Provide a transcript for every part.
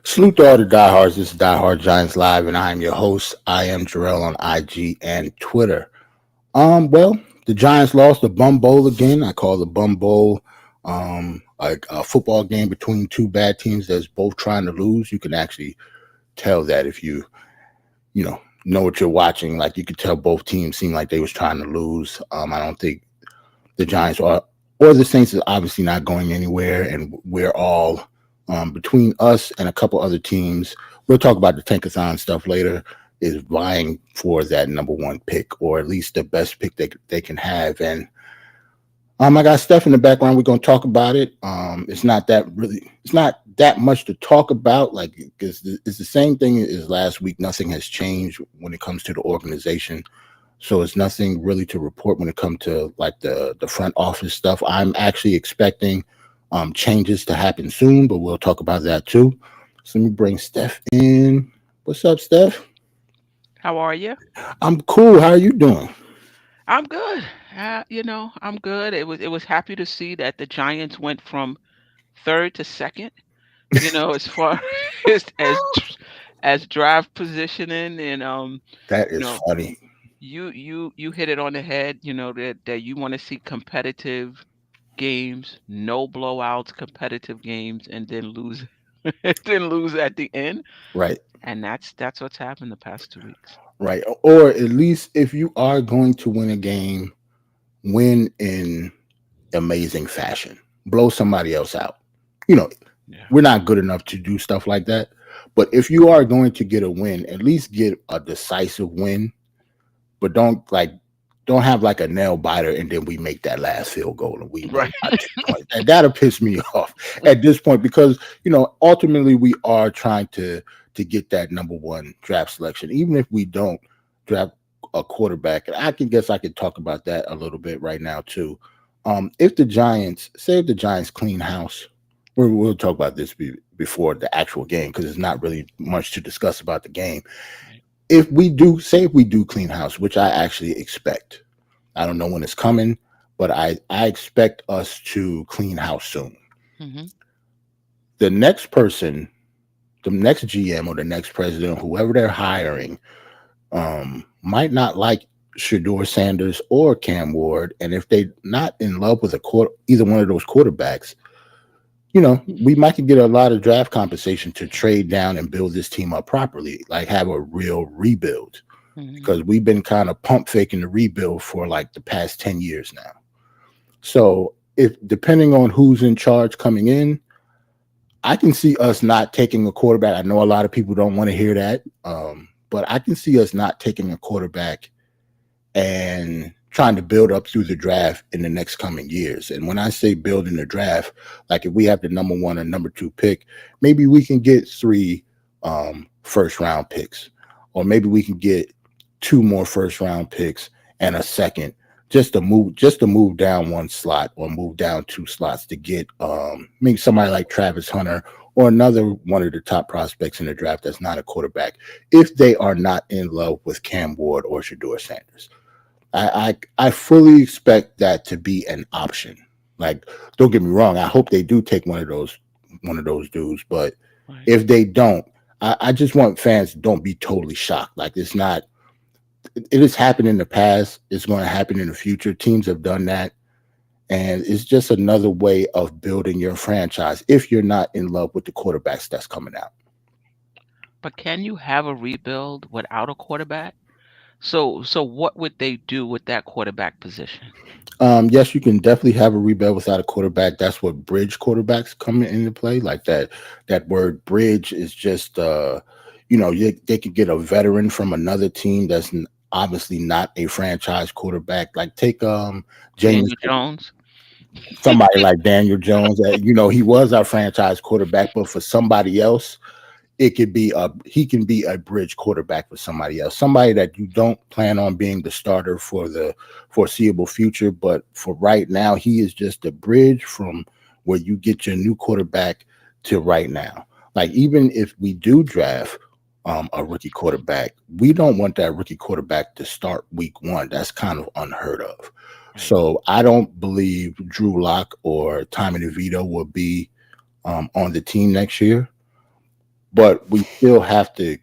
Salute to all the diehards. This is Die Hard Giants Live, and I am your host. I am Jarrell on IG and Twitter. Well, the Giants lost the Bum Bowl again. I call the Bum Bowl like a football game between two bad teams that's both trying to lose. You can actually tell that if you know what you're watching. Like you could tell both teams seem like they was trying to lose. I don't think the Giants or the Saints is obviously not going anywhere, and we're all between us and a couple other teams. We'll talk about the Tankathon stuff later. Is vying for that number one pick, or at least the best pick they can have. And I got Steph in the background. We're gonna talk about it. It's not that much to talk about. Like it's the same thing as last week. Nothing has changed when it comes to the organization. So it's nothing really to report when it comes to like the front office stuff. I'm actually expecting changes to happen soon, but we'll talk about that too. So let me bring Steph in. What's up, Steph? How are you? I'm cool. How are you doing? I'm good. I'm good. It was happy to see that the Giants went from third to second. As far as draft positioning, and That you is know, funny. you hit it on the head. That you want to see competitive games, no blowouts, competitive games, and then lose, then lose at the end. Right, And that's what's happened the past 2 weeks. right. Or at least if you are going to win a game, win in amazing fashion. Blow somebody else out. You know, Yeah. we're not good enough to do stuff like that. But if you are going to get a win, at least get a decisive win. But don't have like a nail biter and then we make that last field goal and we win Right. by 2 points. And that'll piss me off at this point because ultimately we are trying to get that number one draft selection. Even if we don't draft a quarterback, and I could talk about that a little bit right now too. If the Giants clean house, we'll talk about this before the actual game because there's not really much to discuss about the game. Right. If we do clean house, which I actually expect, I don't know when it's coming, but I expect us to clean house soon. Hmm. The next person, the next GM or the next president, whoever they're hiring, might not like Shador Sanders or Cam Ward, and if they're not in love with either one of those quarterbacks, we might could get a lot of draft compensation to trade down and build this team up properly, like have a real rebuild. Hmm. Because we've been kind of pump faking the rebuild for like the past 10 years now. So if depending on who's in charge coming in, I can see us not taking a quarterback. I know a lot of people don't want to hear that, but I can see us not taking a quarterback and trying to build up through the draft in the next coming years. And when I say building the draft, like if we have the number one or number two pick, maybe we can get three first round picks, or maybe we can get two more first round picks and a second just to move down one slot or move down two slots to get maybe somebody like Travis Hunter or another one of the top prospects in the draft that's not a quarterback if they are not in love with Cam Ward or Shador Sanders. I fully expect that to be an option. Like, don't get me wrong. I hope they do take one of those dudes. But Right. if they don't, I just want fans to don't be totally shocked. Like it's not. It has happened in the past. It's going to happen in the future. Teams have done that, and it's just another way of building your franchise if you're not in love with the quarterbacks that's coming out. But can you have a rebuild without a quarterback? So what would they do with that quarterback position? Yes, you can definitely have a rebuild without a quarterback. That's what bridge quarterbacks come into play. Like that word bridge is just they could get a veteran from another team that's obviously not a franchise quarterback. Like take James Daniel Jones? somebody like Daniel Jones. He was our franchise quarterback, but for somebody else, he can be a bridge quarterback for somebody else, somebody that you don't plan on being the starter for the foreseeable future, but for right now he is just a bridge from where you get your new quarterback to right now. Like even if we do draft a rookie quarterback, we don't want that rookie quarterback to start week one. That's kind of unheard of. Right. So I don't believe Drew Lock or Tommy DeVito will be on the team next year. but we still have to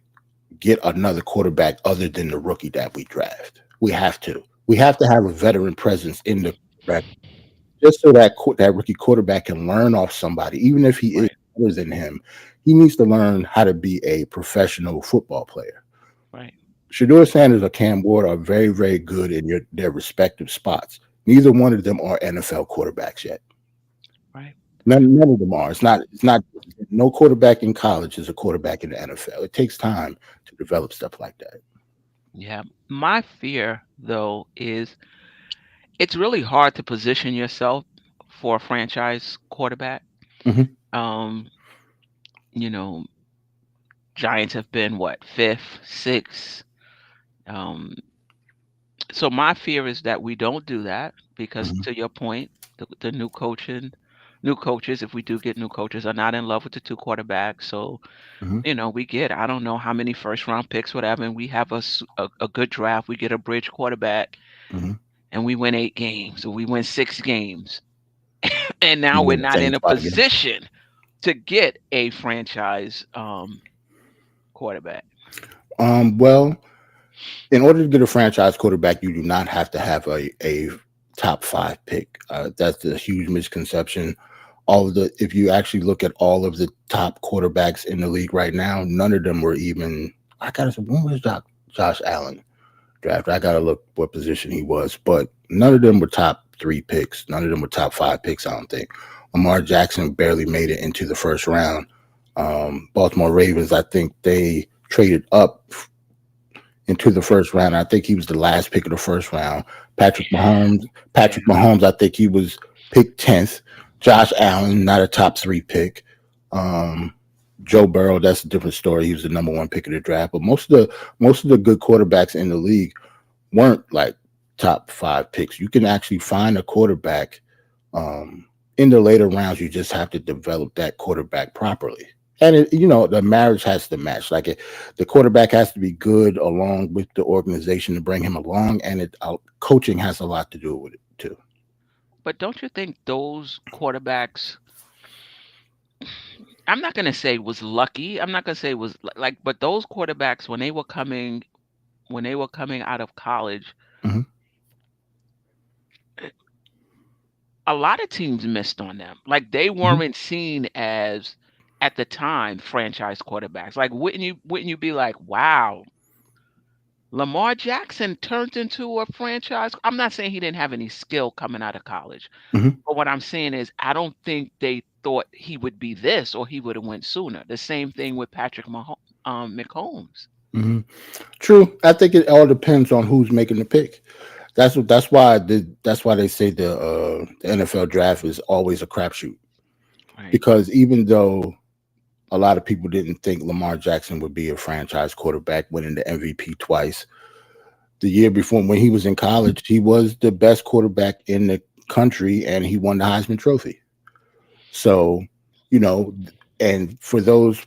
get another quarterback other than the rookie that we draft. We have to. We have to have a veteran presence in the quarterback just so that that rookie quarterback can learn off somebody, even if he is Right. better than him. He needs to learn how to be a professional football player. Right. Shador Sanders or Cam Ward are very, very good in their respective spots. Neither one of them are NFL quarterbacks yet. Right. None of them are. It's not. It's not. No quarterback in college is a quarterback in the NFL. It takes time to develop stuff like that. Yeah. My fear, though, is it's really hard to position yourself for a franchise quarterback. Hmm. Um, you know, Giants have been what, fifth, sixth. Um, so my fear is that we don't do that because, Hmm. to your point, the new coaches, if we do get new coaches, are not in love with the two quarterbacks. So Hmm. we get I don't know how many first round picks, whatever, and we have a good draft. We get a bridge quarterback, Hmm. and we win 8 games, or we win 6 games, and now You we're in the not same in a spot again. position to get a franchise quarterback. Well, in order to get a franchise quarterback, you do not have to have a top five pick. That's a huge misconception. All of the If you actually look at all of the top quarterbacks in the league right now, none of them were even. I gotta say, when was Josh Allen drafted? I gotta look what position he was, but none of them were top three picks. None of them were top five picks. I don't think. Lamar Jackson barely made it into the first round. Baltimore Ravens, I think they traded up into the first round. I think he was the last pick of the first round. Patrick Mahomes, Yeah, Patrick Mahomes, I think he was picked 10th. Josh Allen, not a top three pick. Um, Joe Burrow, that's a different story. He was the number one pick of the draft. But most of the good quarterbacks in the league weren't like top five picks. You can actually find a quarterback in the later rounds. You just have to develop that quarterback properly. And the marriage has to match. The quarterback has to be good along with the organization to bring him along, and coaching has a lot to do with it too. but don't you think those quarterbacks? I'm not gonna say was lucky. I'm not gonna say was like, but those quarterbacks when they were coming out of college, Hmm. a lot of teams missed on them. Like they Hmm. weren't seen as at the time franchise quarterbacks. Like wouldn't you be like, wow, Lamar Jackson turned into a franchise. I'm not saying he didn't have any skill coming out of college, Hmm. but what I'm saying is I don't think they thought he would be this or he would have went sooner. The same thing with McCombs. Hmm. True. I think it all depends on who's making the pick. That's why they say the NFL draft is always a crapshoot, Right, because even though a lot of people didn't think Lamar Jackson would be a franchise quarterback, winning the MVP twice. The year before, when he was in college, he was the best quarterback in the country, and he won the Heisman Trophy. So, you know, and for those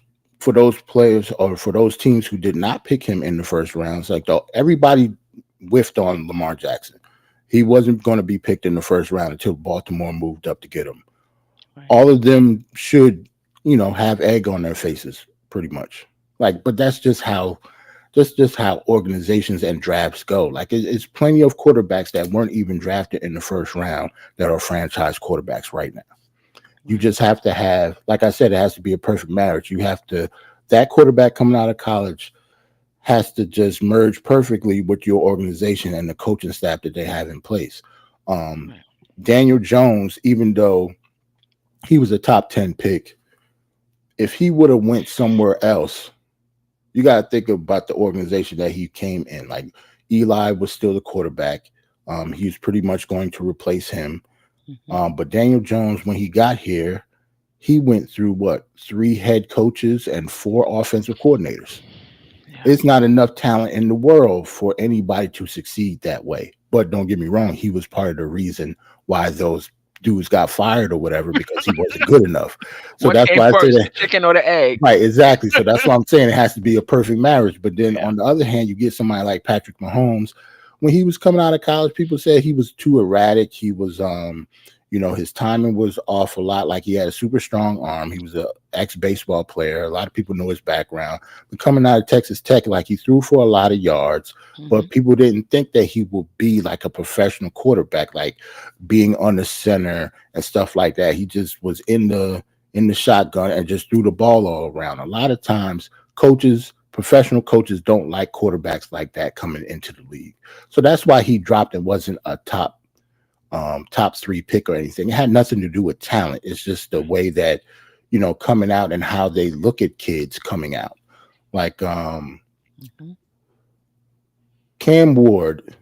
players, or for those teams who did not pick him in the first rounds, everybody whiffed on Lamar Jackson. He wasn't going to be picked in the first round until Baltimore moved up to get him. right, All of them should, have egg on their faces, pretty much. But that's just how organizations and drafts go. It's plenty of quarterbacks that weren't even drafted in the first round that are franchise quarterbacks right now. You right, just have to have, like I said, it has to be a perfect marriage. That quarterback coming out of college has to just merge perfectly with your organization and the coaching staff that they have in place. Um, right, Daniel Jones, even though he was a top 10 pick, if he would have went somewhere else, you got to think about the organization that he came in. Like, Eli was still the quarterback. He was pretty much going to replace him. hmm, But Daniel Jones, when he got here, he went through what, three head coaches and four offensive coordinators. yeah. It's not enough talent in the world for anybody to succeed that way. But don't get me wrong, he was part of the reason why those dudes got fired or whatever, because he wasn't good enough. So What that's came why I say first, that. the chicken or the egg? Right, exactly. So that's why I'm saying it has to be a perfect marriage. But then Yeah, on the other hand, you get somebody like Patrick Mahomes. When he was coming out of college, people said he was too erratic. He was, His timing was off a lot. Like he had a super strong arm. He was a ex baseball player. A lot of people know his background. But coming out of Texas Tech, like he threw for a lot of yards, Mhm. but people didn't think that he would be like a professional quarterback, like being on the center and stuff like that. He just was in the shotgun and just threw the ball all around. A lot of times, professional coaches don't like quarterbacks like that coming into the league. So that's why he dropped and wasn't a top three pick or anything. It had nothing to do with talent. It's just the Right. way that, coming out and how they look at kids coming out. Like Mhm. Cam Ward.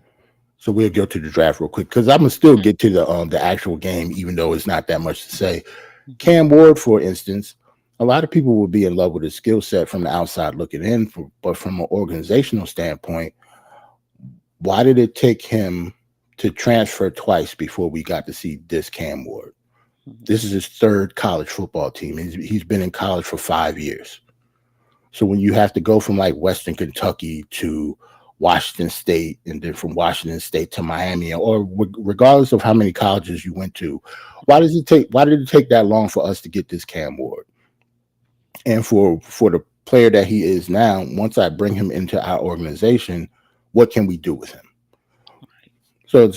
So we'll go to the draft real quick because I'm gonna still get to the actual game, even though it's not that much to say. Mhm. Cam Ward, for instance, a lot of people would be in love with his skill set from the outside looking in, but from an organizational standpoint, why did it take him to transfer twice before we got to see this Cam Ward? Mhm. This is his third college football team. He's been in college for 5 years. So when you have to go from like Western Kentucky to Washington State, and then from Washington State to Miami, or regardless of how many colleges you went to, why Right. does it take? Why did it take that long for us to get this Cam Ward? And for the player that he is now, once I bring him into our organization, what can we do with him? Right.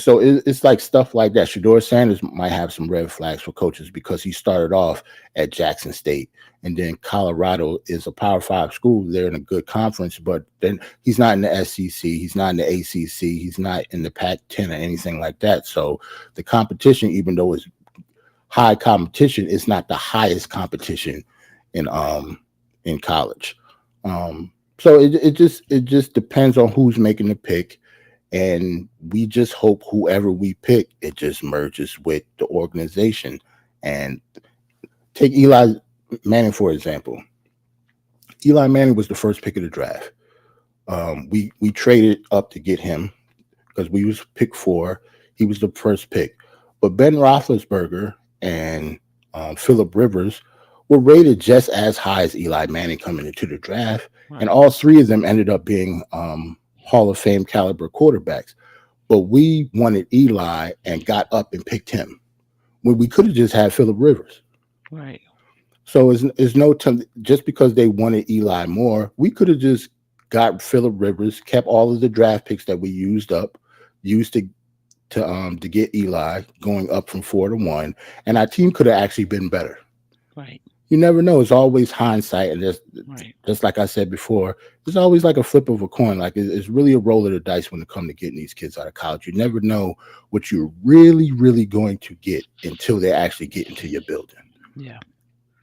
It's like stuff like that. Shador Sanders might have some red flags for coaches because he started off at Jackson State, and then Colorado is a Power Five school. They're in a good conference, but then he's not in the SEC, he's not in the ACC, he's not in the Pac-10 or anything like that. So the competition, even though it's high competition, is not the highest competition in college. So it just depends on who's making the pick, and we just hope whoever we pick, it just merges with the organization. And take Eli Manning for example. Eli Manning was the first pick of the draft. We traded up to get him because we was pick four. He was the first pick, but Ben Roethlisberger and Philip Rivers were rated just as high as Eli Manning coming into the draft, and Right. all three of them ended up being Hall of Fame caliber quarterbacks. But we wanted Eli and got up and picked him when we could have just had Philip Rivers. Right. So it's no time just because they wanted Eli more. We could have just got Philip Rivers, kept all of the draft picks that we used up, used to get Eli going up from 4-1, and our team could have actually been better. Right. You never know. It's always hindsight, and Right. just like I said before, it's always like a flip of a coin. Like it's really a roll of the dice when it comes to getting these kids out of college. You never know what you're really, really going to get until they actually get into your building. Yeah.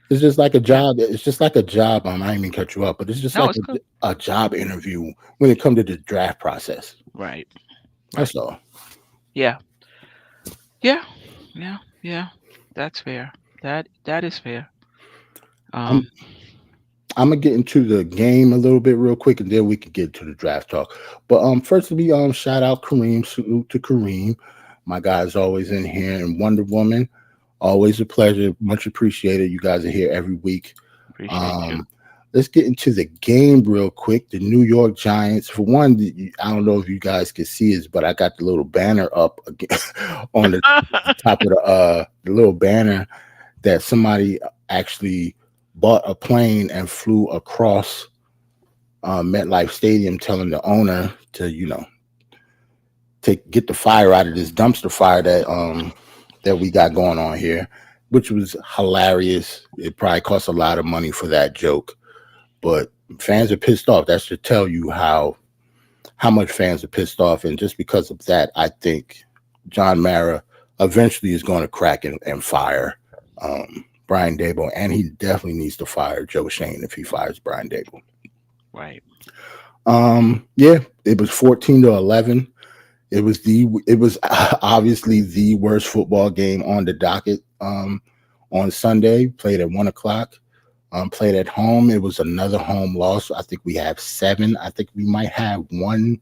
It's just like a Yeah. job. It's just like a job. I didn't even cut you up, but it's just No, like it's good. a job interview when it comes to the draft process. Right. That's Right. all. Yeah. Yeah. Yeah. Yeah. That's fair. That is fair. I'm Um. I'm gonna get into the game a little bit real quick, and then we can get to the draft talk. But first, let me shout out Kareem. Salute to Kareem. My guy's always in here, and Wonder Woman. Always a pleasure. Much appreciated. You guys are here every week. Appreciate you. Um, let's get into the game real quick. The New York Giants. For one, I don't know if you guys can see this, but I got the little banner up again on the top of the little banner that somebody actually bought a plane and flew across MetLife Stadium, telling the owner to take get the fire out of this dumpster fire that we got going on here, which was hilarious. It probably cost a lot of money for that joke, but fans are pissed off. That should tell you how much fans are pissed off, and just because of that, I think John Mara eventually is going to crack and fire Brian Dable, and he definitely needs to fire Joe Shane if he fires Brian Dable. Right. Yeah, it was 14-11. It was obviously the worst football game on the docket on Sunday. Played at 1 o'clock. Played at home. It was another home loss. I think we have seven. I think we might have one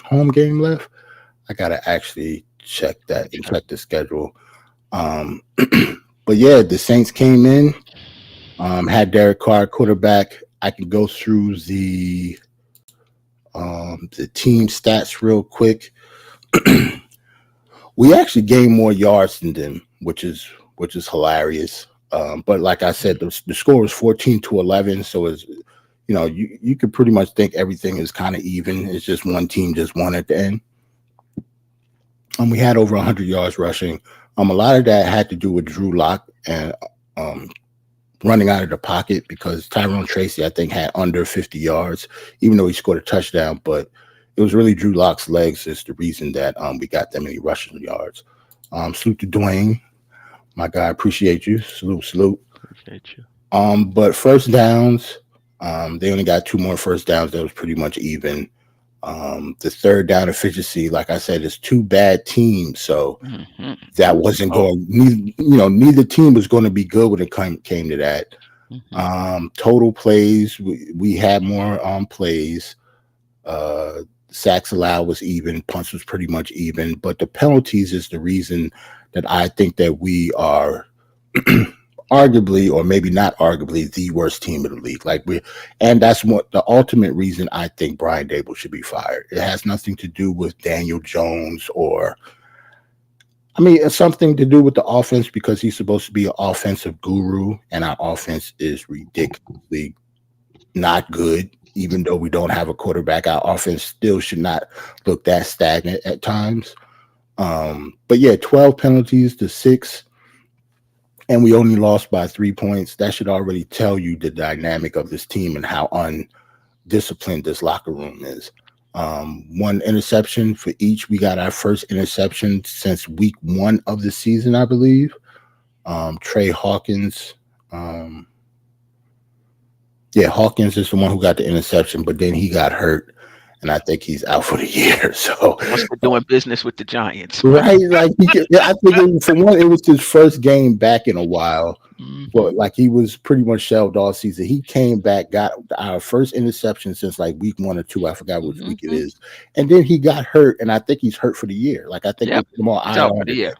home game left. I gotta actually check that and Sure. check the schedule. Um, but yeah, the Saints came in. Had Derek Carr quarterback. I can go through the team stats real quick. We actually gained more yards than them, which is hilarious. But like I said, the score was 14-11, so it's you could pretty much think everything is kind of even. It's just one team just won at the end. We had over 100 yards rushing. A lot of that had to do with Drew Lock and um, running out of the pocket because Tyrone Tracy, I think, had under 50 yards, even though he scored a touchdown. But it was really Drew Lock's legs is the reason that we got that many rushing yards. Salute to Dwayne, my guy. Appreciate you. Salute, salute. Appreciate you. But first downs, they only got two more first downs. That was pretty much even. The third down efficiency, like I said, is two bad teams, so Hmm. that wasn't Oh. going. Neither team was going to be good when it came to that. Hmm. Total plays, we had more plays. Uh, Sacks allowed was even. Punts was pretty much even. But the penalties is the reason that I think that we are arguably, or maybe not arguably, the worst team in the league. And that's what the ultimate reason I think Brian Dable should be fired. It has nothing to do with Daniel Jones or, I mean, it's something to do with the offense because he's supposed to be an offensive guru, and our offense is ridiculously not good. Even though we don't have a quarterback, our offense still should not look that stagnant at times. But yeah, 12 penalties to six, and we only lost by 3 points. That should already tell you the dynamic of this team and how undisciplined this locker room is. One interception for each. We got our first interception since week one of the season, I believe. Trey Hawkins. Um, yeah, Hawkins is the one who got the interception, but then he got hurt, and I think he's out for the year. So, Must be doing business with the Giants. right, like I think for one, it was his first game back in a while. Hmm. But like he was pretty much shelved all season. He came back, got our first interception since like week one or two. I forgot which week it Hmm. is. And then he got hurt, and I think he's hurt for the year. Like I think they Yep, put him on he's out for IR the today. year.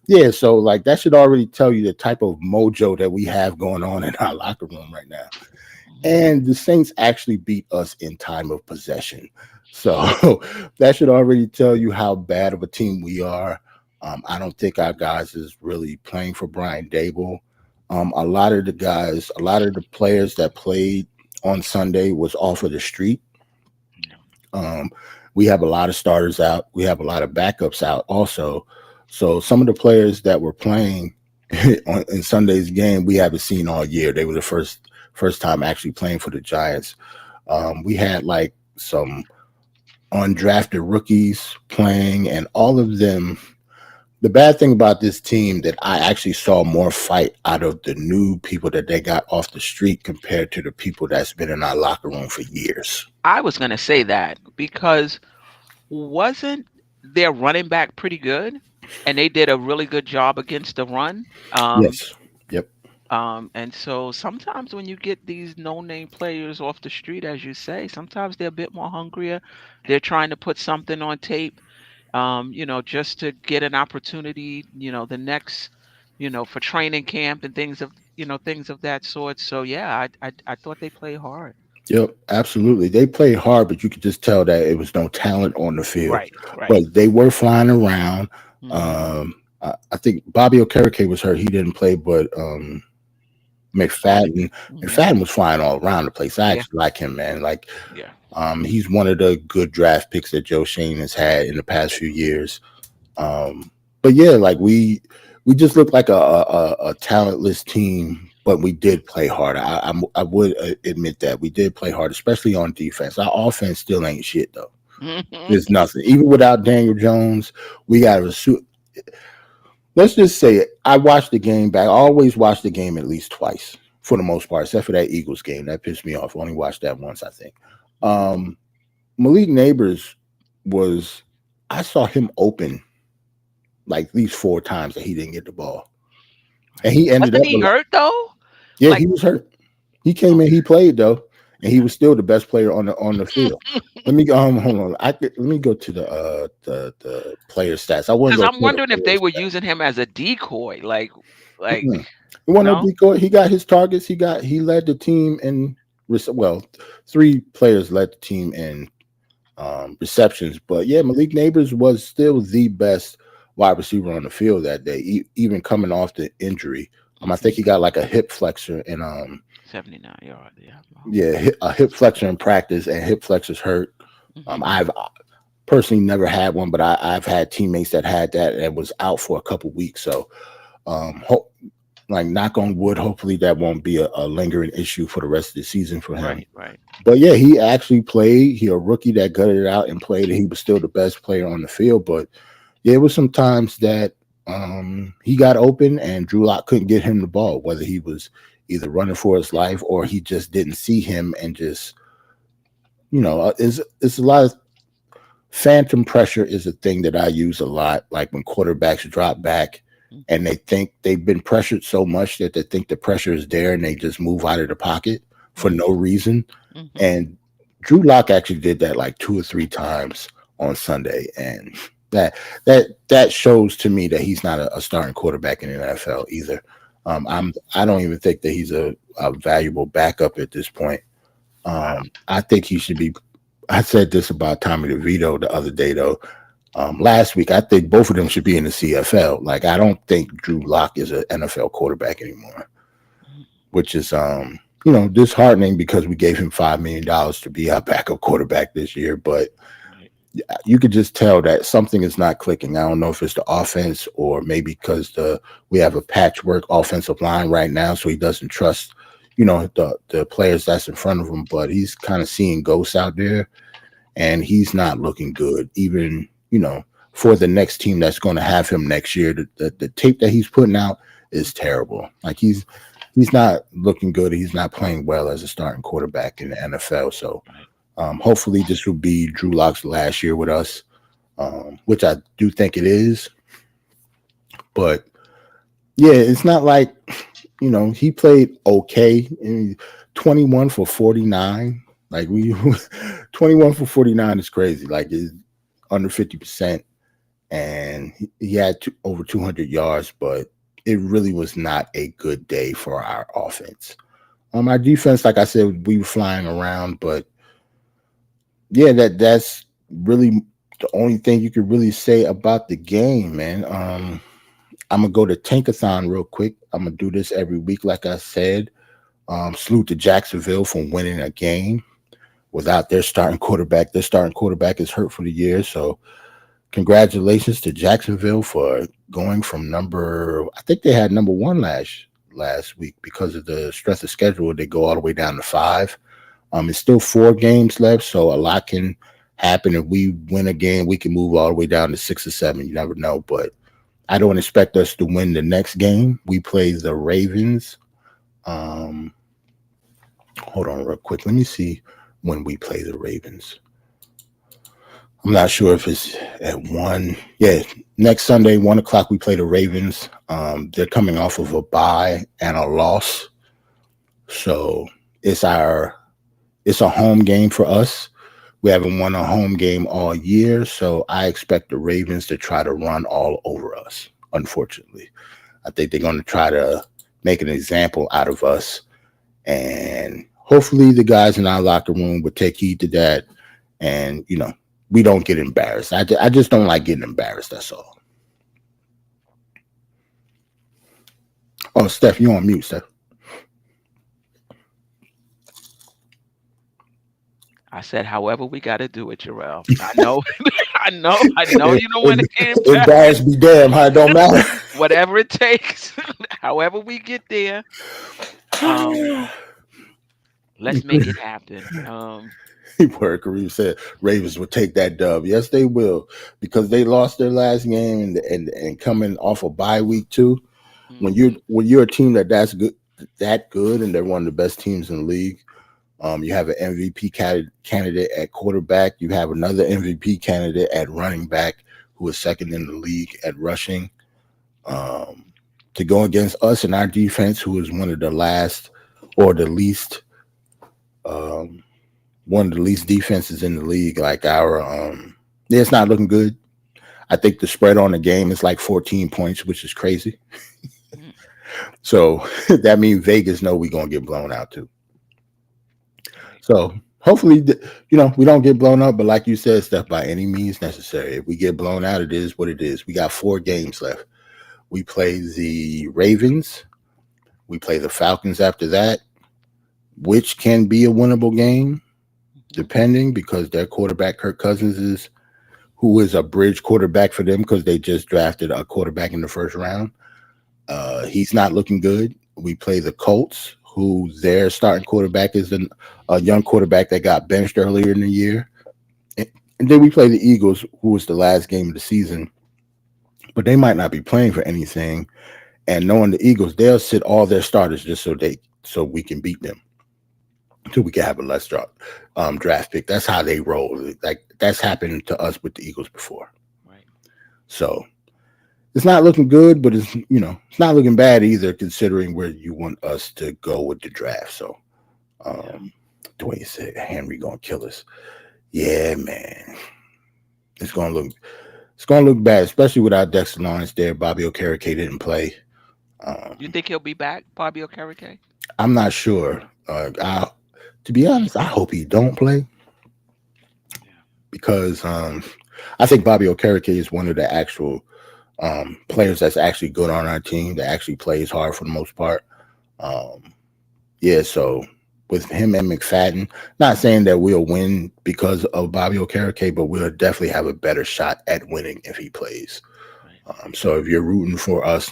Yeah, so like that should already tell you the type of mojo that we have going on in our locker room right now. Hmm. And the Saints actually beat us in time of possession. So that should already tell you how bad of a team we are. I don't think our guys is really playing for Brian Dable. A lot of the guys, a lot of the players that played on Sunday was off of the street. Um, we have a lot of starters out. We have a lot of backups out also. So some of the players that were playing in Sunday's game, we haven't seen all year. They were the first time actually playing for the Giants. We had like some undrafted rookies playing, and all of them. The bad thing about this team that I actually saw more fight out of the new people that they got off the street compared to the people that's been in our locker room for years. I was going to say that because wasn't their running back pretty good? And they did a really good job against the run. Yes. Yep. And so sometimes when you get these no-name players off the street, as you say, sometimes they're a bit more hungrier. They're trying to put something on tape, just to get an opportunity, the next, for training camp and things of that sort. So yeah, I thought they played hard. Yep, absolutely. They played hard, but you could just tell that it was no talent on the field. Right, right. But they were flying around. Hmm. I think Bobby Okereke was hurt. He didn't play, but Funny. McFadden Hmm. McFadden was flying all around the place. I Yeah, actually like him, man. Like yeah. he's one of the good draft picks that Joe Shane has had in the past few years. But yeah, like we just looked like a talentless team, but we did play hard. I would admit that we did play hard, especially on defense. Our offense still ain't shit though. Hmm. There's nothing. Even without Daniel Jones, we got to. Let's just say it. I watched the game back. I always watch the game at least twice for the most part, except for that Eagles game. That pissed me off. I only watched that once, I think. Um, Malik Neighbors was. I saw him open like these four times that he didn't get the ball, and he ended Wasn't up. he hurt though? Yeah, Like, he was hurt. He came in, okay, he played though, and he yeah. was still the best player on the field. Let me hold on. Let me go to the player stats. I want to Because go I'm to the wondering if they players. were using him as a decoy. Like, Mm-mm. He wasn't no no. decoy. He got his targets. He led the team in well, three players led the team in receptions. But yeah, Malik Neighbors was still the best wide receiver on the field that day, even coming off the injury. I Hmm. think he got like a hip flexor and 79 yards. Yeah. Oh. yeah, a hip flexor in practice, and hip flexors hurt. Hmm. I've personally never had one, but I've had teammates that had that and was out for a couple weeks. So, um, ho- like knock on wood, hopefully that won't be a lingering issue for the rest of the season for him. Right. Right. But yeah, he actually played. He a rookie that gutted it out and played, and he was still the best player on the field. But yeah, it was some times that he got open and Drew Lock couldn't get him the ball, whether he was either running for his life or he just didn't see him and just it's a lot of phantom pressure is a thing that I use a lot. Like when quarterbacks drop back and Hmm. they think they've been pressured so much that they think the pressure is there and they just move out of the pocket for no Hmm. reason. Hmm. And Drew Lock actually did that like two or three times on Sunday, and that shows to me that he's not a starting quarterback in the NFL either. I don't even think that he's a valuable backup at this point. Wow. I think he should be. I said this about Tommy DeVito the other day, though. Last week, I think both of them should be in the CFL. Like, I don't think Drew Lock is an NFL quarterback anymore, Mhm. which is disheartening because we gave him $5 million to be our backup quarterback this year. But Right. you could just tell that something is not clicking. I don't know if it's the offense or maybe because we have a patchwork offensive line right now, so he doesn't trust the players that's in front of him. But he's kind of seeing ghosts out there, and he's not looking good. Even for the next team that's going to have him next year, the tape that he's putting out is terrible. Like he's not looking good. He's not playing well as a starting quarterback in the NFL. So Right. hopefully this will be Drew Lock's last year with us, which I do think it is. But yeah, it's not like he played okay. 21 for 49. Like we 21 for 49 is crazy. Like it's under 50%, and he had over 200 yards, but it really was not a good day for our offense. Our defense, like I said, we were flying around, but yeah, that's really the only thing you could really say about the game, man. I'm gonna go to Tankathon real quick. I'm gonna do this every week, like I said. Salute to Jacksonville for winning a game without their starting quarterback. Their starting quarterback is hurt for the year, so congratulations to Jacksonville for going from I think they had number one last week because of the strength of schedule. They go all the way down to five. It's still 4 games left, so a lot can happen. If we win a game, we can move all the way down to 6 or 7. You never know, but I don't expect us to win the next game. We play the Ravens. Um, Hold on, real quick. Let me see when we play the Ravens. I'm not sure if it's at 1. Yeah, next Sunday, 1 o'clock. We play the Ravens. They're coming off of a bye and a loss, so it's our it's a home game for us. We haven't won a home game all year, so I expect the Ravens to try to run all over us. Unfortunately, I think they're going to try to make an example out of us, and hopefully, the guys in our locker room would take heed to that, and we don't get embarrassed. I just don't like getting embarrassed. That's all. Oh, Steph, you on mute, Steph? I said, however we got to do it, Jarrell. I know, I know Em- you don't want em- to get Embarrassed embarrassed. be damn. Huh? It don't matter. Whatever it takes, however we get there, um, let's make it happen. Word Kareem said Ravens would take that dub. Yes, they will, because they lost their last game and coming off a bye week too. When you're Mhm. when you're a team that good, and they're one of the best teams in the league. You have an MVP candidate at quarterback. You have another MVP candidate at running back, who is second in the league at rushing. Um, to go against us and our defense, who is one of the last or the least um, one of the least defenses in the league, like yeah, it's not looking good. I think the spread on the game is like 14 points, which is crazy. Mm. So that means Vegas know we're gonna get blown out too. Right. So hopefully, we don't get blown up. But like you said, Steph, by any means necessary. If we get blown out, it is what it is. We got 4 games left. We play the Ravens. We play the Falcons after that, which can be a winnable game, Mhm. depending because their quarterback Kirk Cousins is who is a bridge quarterback for them because they just drafted a quarterback in the first round. He's not looking good. We play the Colts, who their starting quarterback is a young quarterback that got benched earlier in the year. And, and then we play the Eagles, who was the last game of the season, but they might not be playing for anything. And knowing the Eagles, they'll sit all their starters just so we can beat them, so we can have a less draft pick. That's how they roll. Like that's happened to us with the Eagles before. Right. So it's not looking good, but it's not looking bad either, considering where you want us to go with the draft. So, Yeah. um, Dwayne said Henry gonna kill us. Yeah, man, it's gonna look it's gonna look bad, especially without Dexter Lawrence there. Bobby Okereke didn't play. You Um, think he'll be back, Bobby Okereke? I'm not sure. To be honest, I hope he don't play Yeah. because I think Bobby Okereke is one of the actual players that's actually good on our team that actually plays hard for the most part. Um, yeah, so with him and McFadden, not saying that we'll win because of Bobby Okereke, but we'll definitely have a better shot at winning if he plays. Right. So if you're rooting for us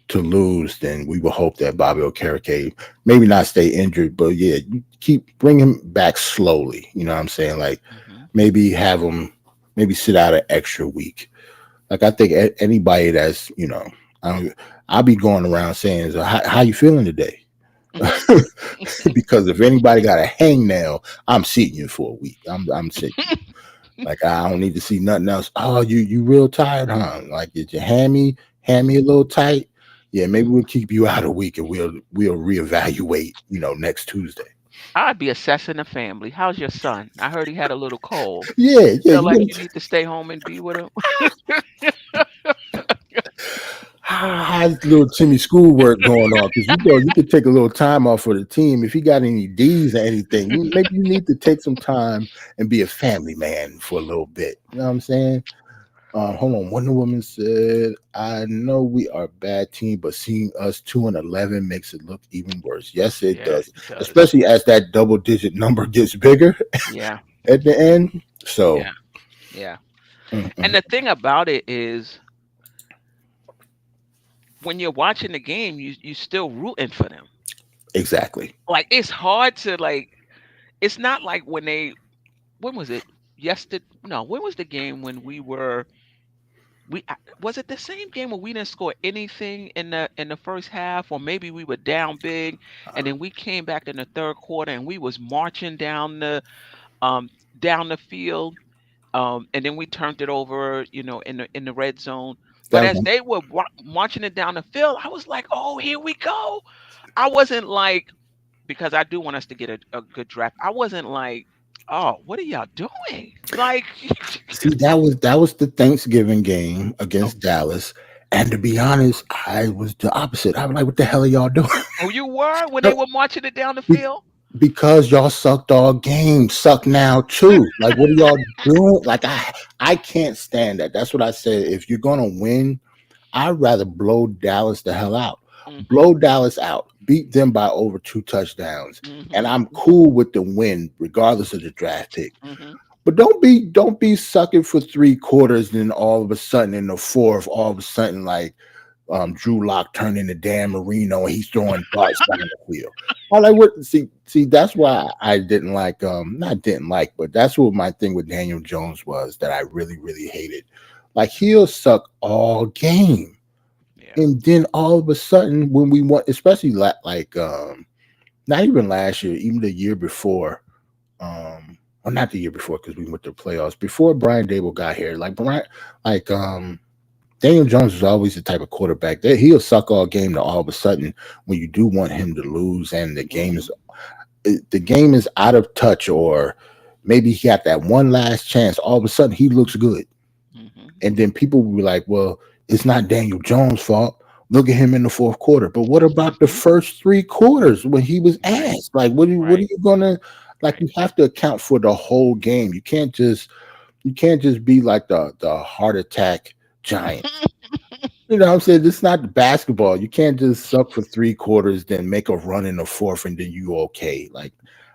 to lose, then we will hope that Bobby Okereke maybe not stay injured, but yeah, you keep bring him back slowly. You know what I'm saying? Like Hmm. maybe have him maybe sit out an extra week. Like I think anybody that's I don't, I'll be going around saying, so how you feeling today? Because if anybody got a hangnail, I'm seating you for a week. I'm sitting you. Like I don't need to see nothing else. Oh, you real tired, huh? Like did your hammy a little tight? Yeah, maybe we'll keep you out a week and we'll reevaluate. Next Tuesday. I'd be assessing the family. How's your son? I heard he had a little cold. Yeah, You yeah. feel You like better you need to stay home and be with him? how's little Timmy schoolwork going on? Because you could take a little time off for the team. If you got any D's or anything, maybe you need to take some time and be a family man for a little bit. You know what I'm saying? Hold on. Wonder Woman said, "I know we are a bad team, but seeing us 2-11 makes it look even worse." Yes, it Yeah, does, it does. especially as that double-digit number gets bigger Yeah, at the end. So, yeah, yeah. And mm-mm, the thing about it is, when you're watching the game, you still rooting for them. exactly. Like it's hard to like. It's not like when they. When was it? Yesterday? No. When was the game when we were? Was it the same game where we didn't score anything in the first half, or maybe we were down big, and then we came back in the third quarter and we was marching um down the field, and then we turned it over, in the red zone. But That as was they were marching it down the field, I was like, "Oh, here we go." I wasn't like, because I do want us to get a good draft. I wasn't like, "Oh, what are y'all doing?" Like, See, that was the Thanksgiving game oh, against Dallas, and to be honest, I was the opposite. I was like, "What the hell are y'all doing?" oh, you were when they No, were marching it down the be- field. because y'all sucked all game, suck now too. Like, what are y'all doing? Like, I can't stand that. That's what I said. If you're gonna win, I'd rather blow Dallas the hell out. Mhm, Blow Dallas out. Beat them by over 2 touchdowns. And mhm, I'm cool with the win, regardless of the draft pick. mhm. But don't be sucking for 3 quarters, and then all of a sudden in the fourth, all of a sudden like Drew Lock turned into Dan Marino and he's throwing darts down the field. I like what see that's why I didn't like not didn't like, but that's what my thing with Daniel Jones was that I really, really hated. Like he'll suck all game. Yeah. And then all of a sudden when we want, especially like not even last year, even the year before, well, not the year before because we went to playoffs before Brian Dable got here. Like Brian, like Daniel Jones is always the type of quarterback that he'll suck all game to all of a sudden when you do want him to lose and Mhm, the game is out of touch, or maybe he got that one last chance. All of a sudden he looks good, mhm. and then people will be like, "Well, it's not Daniel Jones' fault. Look at him in the fourth quarter." But what about the Mhm. first 3 quarters when he was Right, asked? Like, what are right. you gonna? Like Right. you have to account for the whole game. You can't just be like the heart attack Giants. You know what I'm saying? It's not basketball. You can't just suck for 3 quarters, then make a run in the fourth, and then you okay. Like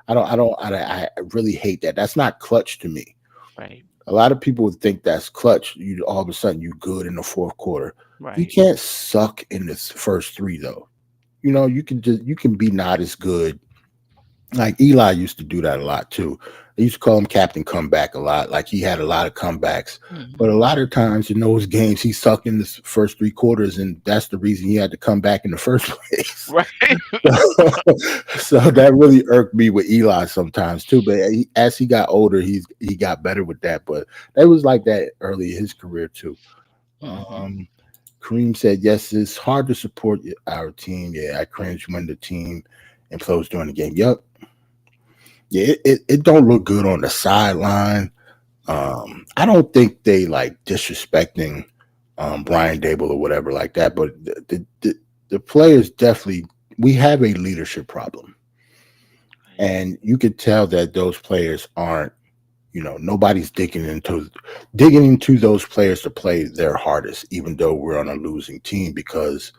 I really hate that. That's not clutch to me. Right. A lot of people would think that's clutch. You all of a sudden you good in the fourth quarter. You Right. can't suck in the first three though. You can be not as good. Like Eli used to do that a lot too. They used to call him Captain Comeback a lot. Like he had a lot of comebacks. But Hmm. a lot of times in those games, he sucked in the first 3 quarters, and that's the reason he had to come back in the first place. Right. So that really irked me with Eli sometimes too. But as he got older, he got better with that. But that was like that early in his career too. Hmm. Um, Kareem said, "Yes, it's hard to support our team. Yeah, I cringe when the team implodes during the game. Yup, yeah, it don't look good on the sideline. Yeah. I don't think they like disrespecting Brian Dable or whatever like that, but the players definitely we have a leadership problem, Right. and you could tell that those players aren't. Nobody's digging into those players to play their hardest, even though we're on a losing team. Because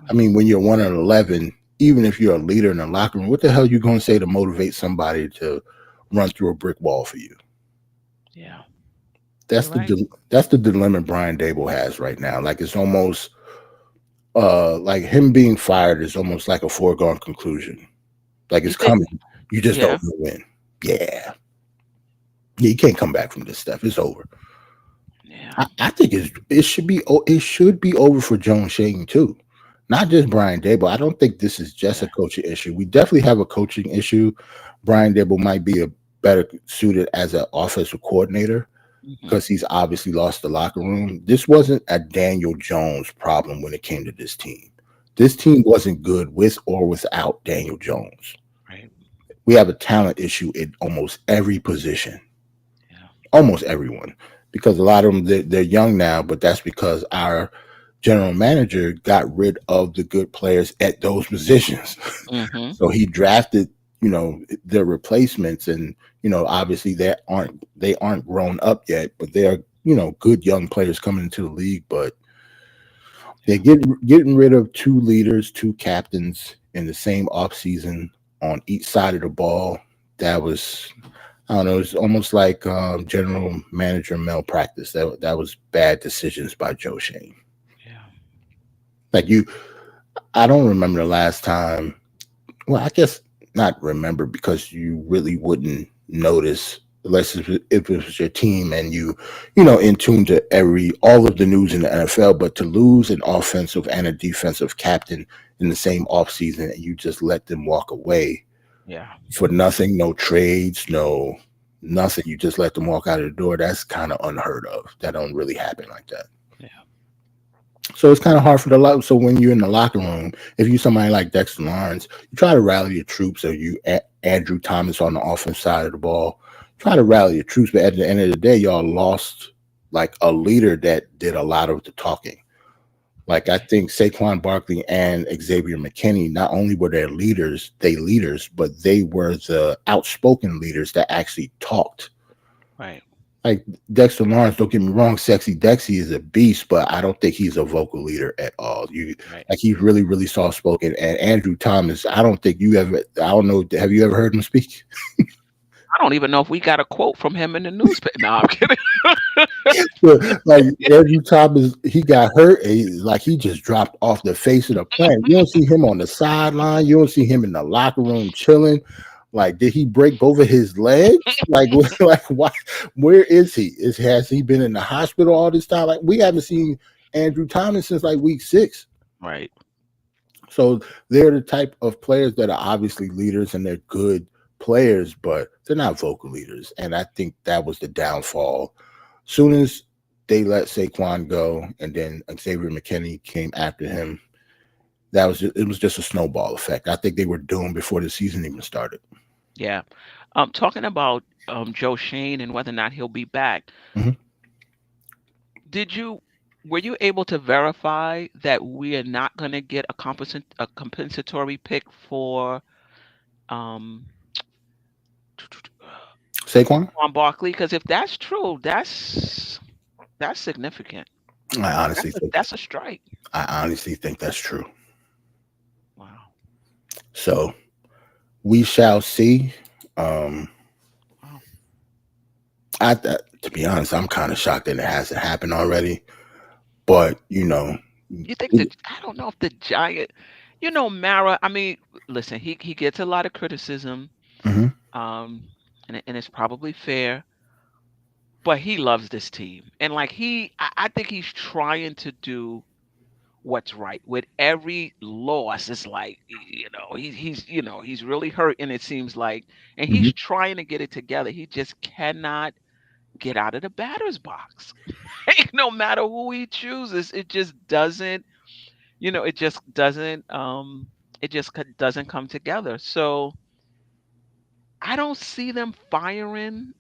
I Right. mean, when you're 1-11, even if you're a leader in the locker room, what the hell are you going to say to motivate somebody to run through a brick wall for you? Yeah. That's You're right. that's the dilemma Brian Dable has right now. Like it's almost like him being fired is almost like a foregone conclusion. Like You it's think? coming. You just don't Yeah. know when. Yeah. Yeah, you can't come back from this stuff. It's over. Yeah. I think it should be over for Joan Shane too. Not just Brian Dable. I don't think this is just a Yeah. coaching issue. We definitely have a coaching issue. Brian Dable might be a better suited as an offensive coordinator Hmm. because he's obviously lost the locker room. This wasn't a Daniel Jones problem when it came to this team. This team wasn't good with or without Daniel Jones. Right. We have a talent issue in almost every position, Yeah. almost everyone, because a lot of them they're young now, but that's because our general manager got rid of the good players at those positions. Hmm. So he drafted, their replacements, and obviously they aren't grown up yet, but they are good young players coming into the league. But they're Yeah. getting rid of two leaders, two captains in the same offseason on each side of the ball. That was, I don't know. It's almost like general manager malpractice. That was bad decisions by Joe Shane. Yeah. Like I don't remember the last time. Well, I guess not remember because you really wouldn't notice unless if it was your team and you in tune to all of the news in the NFL. But to lose an offensive and a defensive captain in the same offseason and you just let them walk away Yeah. for nothing, no trades, no nothing. You just let them walk out of the door. That's kind of unheard of. That don't really happen like that. Yeah. So it's kind of hard for the lot. So when you're in the locker room, if you somebody like Dexter Lawrence, you try to rally your troops. Or Andrew Thomas on the offense side of the ball, try to rally your troops. But at the end of the day, y'all lost like a leader that did a lot of the talking. Like I Right. think Saquon Barkley and Xavier McKinney, not only were they leaders, but they were the outspoken leaders that actually talked. Right. Like Dexter Lawrence, don't get me wrong, Sexy Dexy is a beast, but I don't think he's a vocal leader at all. Right. He's really, really soft spoken. And Andrew Thomas, I don't think you ever I don't know, have you ever heard him speak? I don't even know if we got a quote from him in the newspaper. No, I'm kidding. Like Andrew Thomas, he got hurt, and like he just dropped off the face of the planet. You don't see him on the sideline, you don't see him in the locker room chilling. Like, did he break both of his legs? Like, like why? Where is he? Has he been in the hospital all this time? Like, we haven't seen Andrew Thomas since like week 6. Right. So they're the type of players that are obviously leaders and they're good players, but they're not vocal leaders. And I think that was the downfall. Soon as they let Saquon go, and then Xavier McKinney came after him, it was just a snowball effect. I think they were doomed before the season even started. Yeah. Talking about Joe Shane and whether or not he'll be back. Mhm. Did you Were you able to verify that we are not going to get a compensatory pick for um Saquon? on Barkley, because if that's true, that's significant. I honestly think That's a strike. that's true. Wow. So we shall see. Um, Wow. to be honest, I'm kind of shocked that it hasn't happened already. But You think that I don't know if the Giant, Mara. I mean, listen, he gets a lot of criticism, mhm. um, and it's probably fair, but he loves this team, and like I think he's trying to do what's right with every loss. It's like he's really hurt, and it seems like, and Mhm. he's trying to get it together. He just cannot get out of the batter's box. No matter who he chooses, it just doesn't. It just doesn't. Doesn't come together. So I don't see them firing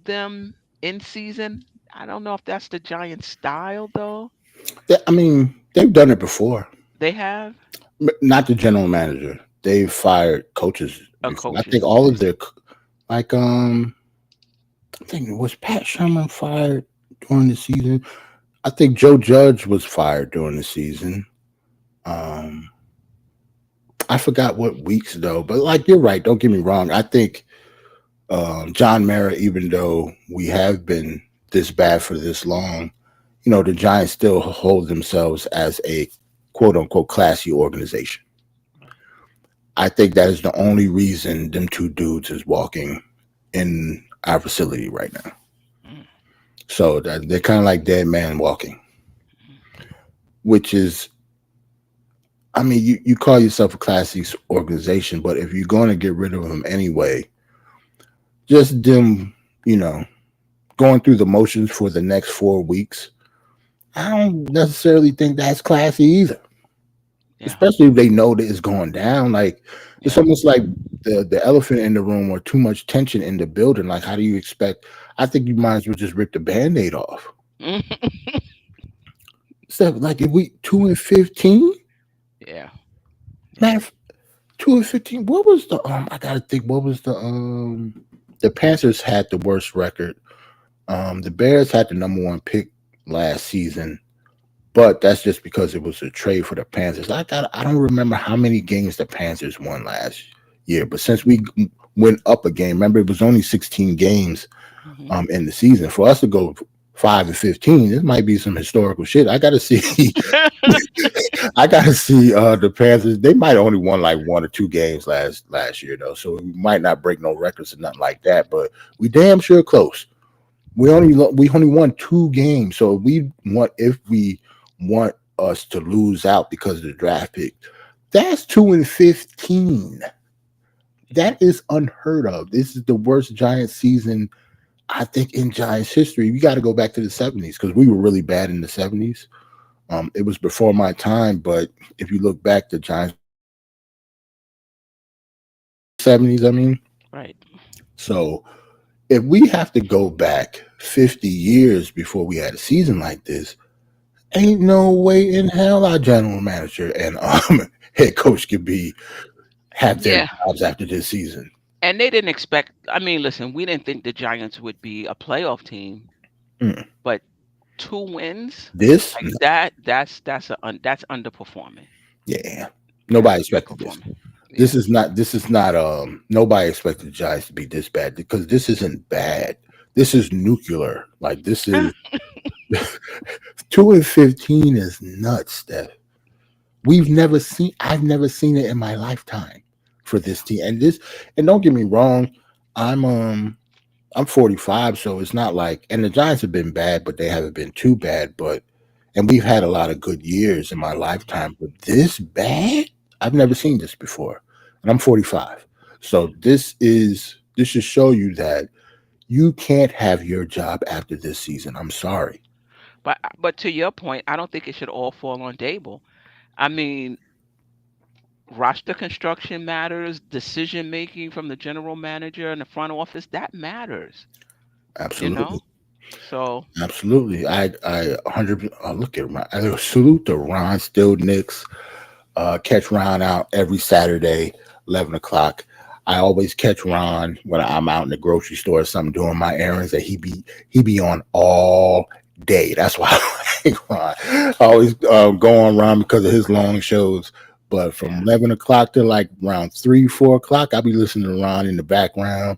them in season. I don't know if that's the Giant style though. I mean, they've done it before. They have Not the general manager. They've fired coaches a before. I coaches. think all of their like I think was Pat Sherman fired during the season. I think Joe Judge was fired during the season. Um, I forgot what weeks though, but like you're right. Don't get me wrong. I think John Mara, even though we have been this bad for this long, the Giants still hold themselves as a quote unquote classy organization. I think that is the only reason them two dudes is walking in our facility right now. Mm, So that they're kind of like dead man walking, mm, which is, I mean, you call yourself a classy organization, but if you're going to get rid of them anyway, just them, you know, going through the motions for the next 4 weeks, I don't necessarily think that's classy either. yeah, Especially if they know that it's going down. Like it's yeah. almost like the elephant in the room or too much tension in the building. Like how do you expect? I think you might as well just rip the band-aid off. So like if we 2-15, Yeah, yeah. matter of 2-15. What was the I gotta think. What was the Panthers had the worst record. The Bears had the number one pick last season, but that's just because it was a trade for the Panthers. I don't remember how many games the Panthers won last year, but since we went up a game, remember it was only 16 games Hmm. in the season. For us to go 5-15, this might be some historical shit. I gotta see. I gotta see the Panthers. They might have only won like 1 or 2 games last year though, so we might not break no records or nothing like that. But we damn sure close. We only won 2 games, so if we want us to lose out because of the draft pick, that's 2-15. Yeah. That is unheard of. This is the worst Giants season I think in Giants history. We got to go back to the 70s because we were really bad in the 70s. It was before my time, but if you look back, the Giants 70s. I mean, Right. so if we have to go back 50 years before we had a season like this, ain't no way in hell our general manager and head coach could be have their Yeah. jobs after this season. And they didn't expect. I mean, listen, we didn't think the Giants would be a playoff team, Mm. but 2 wins This, like that. That's underperforming. yeah, That's nobody expected this. underperforming. This Yeah. is not. This is not. Nobody expected the Giants to be this bad because this isn't bad. This is nuclear. Like this is 2-15 is nuts, Steph. I've never seen it in my lifetime for this team. And don't get me wrong, I'm 45, so it's not like and the Giants have been bad, but they haven't been too bad. But and we've had a lot of good years in my Yeah. lifetime, but this bad, I've never seen this before. And I'm 45. So this should show you that you can't have your job after this season. I'm sorry. But to your point, I don't think it should all fall on Dable. I mean, roster construction matters, decision making from the general manager and the front office, that matters, you Absolutely. know? So, Absolutely. I 100 look at Ron. I salute to Ron Still Knicks. Catch Ron out every Saturday, 11 o'clock. I always catch Ron when I'm out in the grocery store or something doing my errands, that he be on all day. That's why I like Ron. I always go on Ron because of his long shows. But from Yeah. 11 o'clock to like around 3, 4 o'clock, I'll be listening to Ron in the background.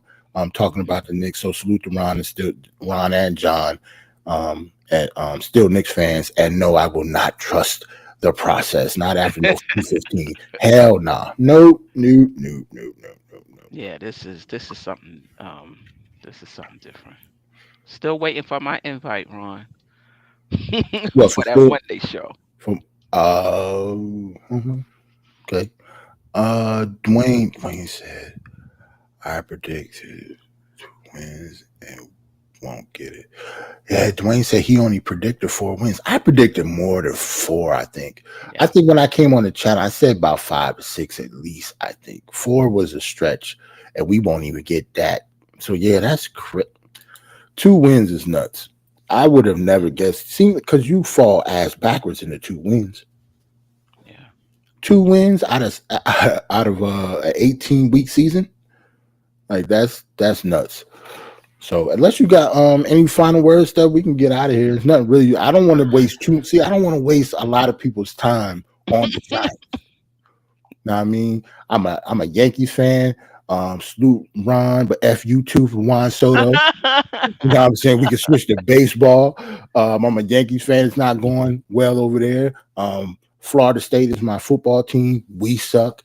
Talking Mhm. about the Knicks. So salute to Ron and still Ron and John, and still Knicks fans. And no, I will not trust the process. Not after no 215. Hell nah. Nope. Nope. Nope. Nope. Nope. Nope. Nope. Yeah, this is something this is something different. Still waiting for my invite, Ron. Well, for For that still Monday show. from okay. Dwayne said I predicted wins and won't get it. Yeah, Dwayne said he only predicted 4 wins. I predicted more than four, I think. I Yeah. think when I came on the channel, I said about 5 or 6 at least. I think four was a stretch, and we won't even get that. So yeah, that's 2 wins is nuts. I would have never guessed. See, because you fall ass backwards in the 2 wins. Yeah. 2 wins out of out of an 18-week season. Like that's nuts. So unless you got any final words that we can get out of here, it's not really. I don't want to waste too. See, I don't want to waste a lot of people's time on the Giants. Know what I mean? I'm a Yankees fan. Salute Ron, but F you too for Juan Soto. You know what I'm saying? We can switch to baseball. I'm a Yankees fan. It's not going well over there. Florida State is my football team. We suck.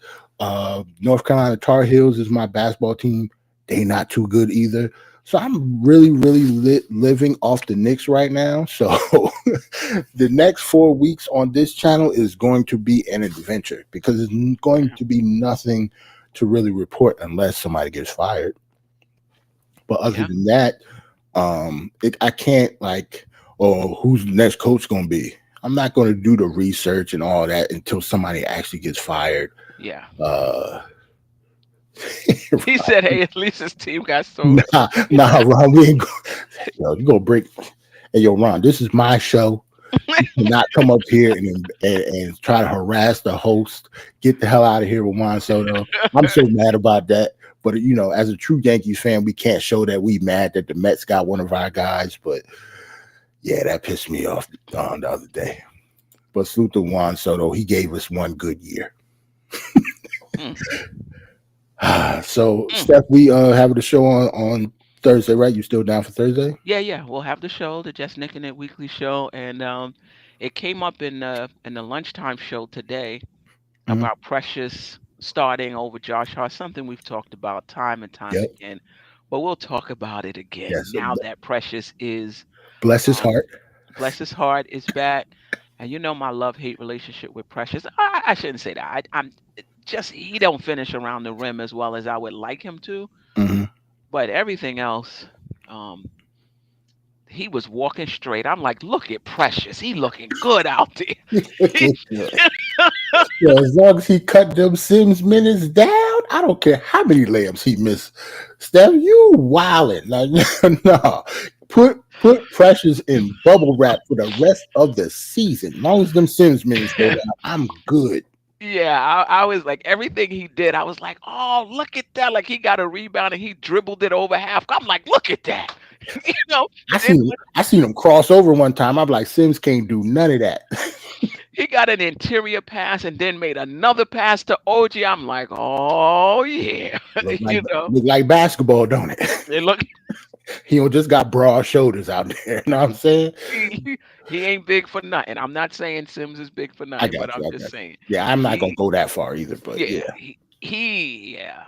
North Carolina Tar Heels is my basketball team. They not too good either. So I'm really, really living off the Knicks right now. So the next 4 weeks on this channel is going to be an adventure because it's going Yeah. to be nothing to really report unless somebody gets fired. But other Yeah. than that, I can't like, oh, who's the next coach going to be? I'm not going to do the research and all that until somebody actually gets fired. Yeah. Uh, He said, "Hey, at least his team got so." nah, Ron, we ain't go. Yo, you gonna break? Hey, yo, Ron, this is my show. You cannot come up here and try to harass the host. Get the hell out of here with Juan Soto. I'm so mad about that. But as a true Yankees fan, we can't show that we mad that the Mets got one of our guys. But yeah, that pissed me off the other day. But salute to Juan Soto. He gave us one good year. Mm, So, mm. Steph, we have the show on Thursday, right? You still down for Thursday? Yeah, yeah. We'll have the show, the Just Nick and It weekly show, and it came up in the lunchtime show today Mm-hmm. about Precious starting over Josh Hart. Something we've talked about time and time Yep. again, but we'll talk about it again Yes. now that Precious is Bless his um, heart. bless his heart is back. And you know my love hate relationship with Precious. I shouldn't say that. I'm just he don't finish around the rim as well as I would like him to, Mm-hmm. but everything else, um, he was walking straight. I'm like, look at Precious. He looking good out there. He- Yeah, as long as he cut them Sims minutes down, I don't care how many layups he missed. Steph, you wildin'. Like, no. Put Precious in bubble wrap for the rest of the season. As long as them Sims minutes go down, I'm good. yeah, I was like everything he did. I was like, oh, look at that! Like he got a rebound and he dribbled it over half. I'm like, look at that, you know. I Then seen I seen him cross over one time. I'm like, Sims can't do none of that. he got an interior pass and then made another pass to OG. I'm like, oh yeah, look like you know. look like basketball, don't it? It look He don't just got broad shoulders out there. You know what I'm saying? he ain't big for nothing. I'm not saying Sims is big for I nothing, but got you. I'm I just got you. saying Yeah, I'm not gonna he go that far either, but yeah. yeah he yeah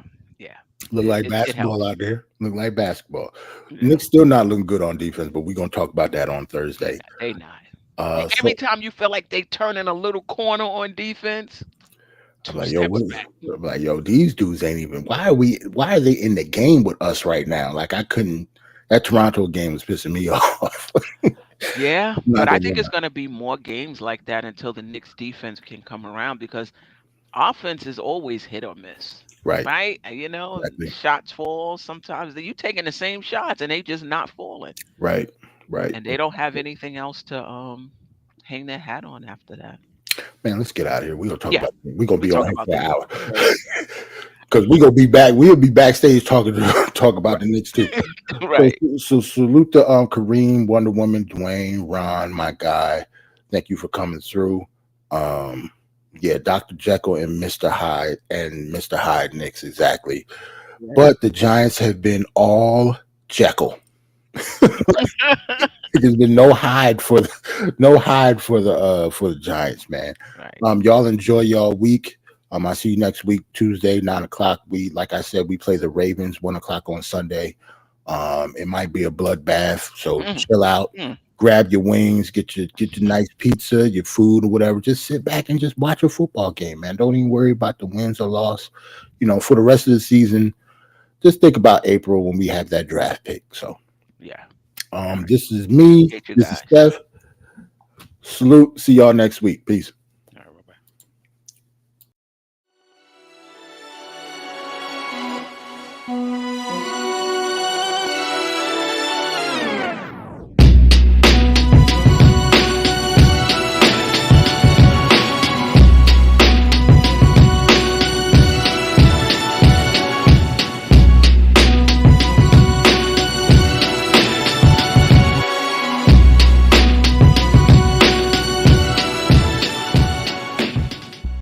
Look like it basketball helps. out there. Look like basketball. Yeah, Nick's still not looking good on defense, but we're gonna talk about that on yeah, Thursday. they not. Every So time you feel like they turn in a little corner on defense, I'm two like, yo, steps what? back. I'm like, yo, these dudes ain't even. Why are they in the game with us right now? Like, I couldn't. That Toronto game was pissing me off. I'm Yeah, not but I gonna think it's lie. going to be more games like that until the Knicks defense can come around because offense is always hit or miss, Right. right? You know, Exactly. shots fall sometimes. You taking the same shots and they just not falling, Right. Right. and they don't have anything else to hang their hat on after that. Man, let's get out of here. We're gonna talk Yeah, about. We're gonna we be on talk here about for the an Knicks hour. on Thursday. because we gonna be back. We'll be backstage talking talk about the Knicks too. So, Right. so salute to Kareem, Wonder Woman, Dwayne, Ron, my guy. Thank you for coming through. Um, yeah, Dr. Jekyll and Mr. Hyde Knicks exactly. Yes. But the Giants have been all Jekyll. There's been no hide for the Giants, man. Right. Y'all enjoy y'all week. I see you next week, Tuesday, 9 o'clock. We like I said, we play the Ravens 1 o'clock on Sunday. It might be a bloodbath, so Mm, chill out, mm. grab your wings, get your nice pizza, your food or whatever. Just sit back and just watch a football game, man. Don't even worry about the wins or loss. For the rest of the season, just think about April when we have that draft pick. So Yeah. All right. this is me. Appreciate you This is guys. Steph. Salute. See y'all next week. Peace.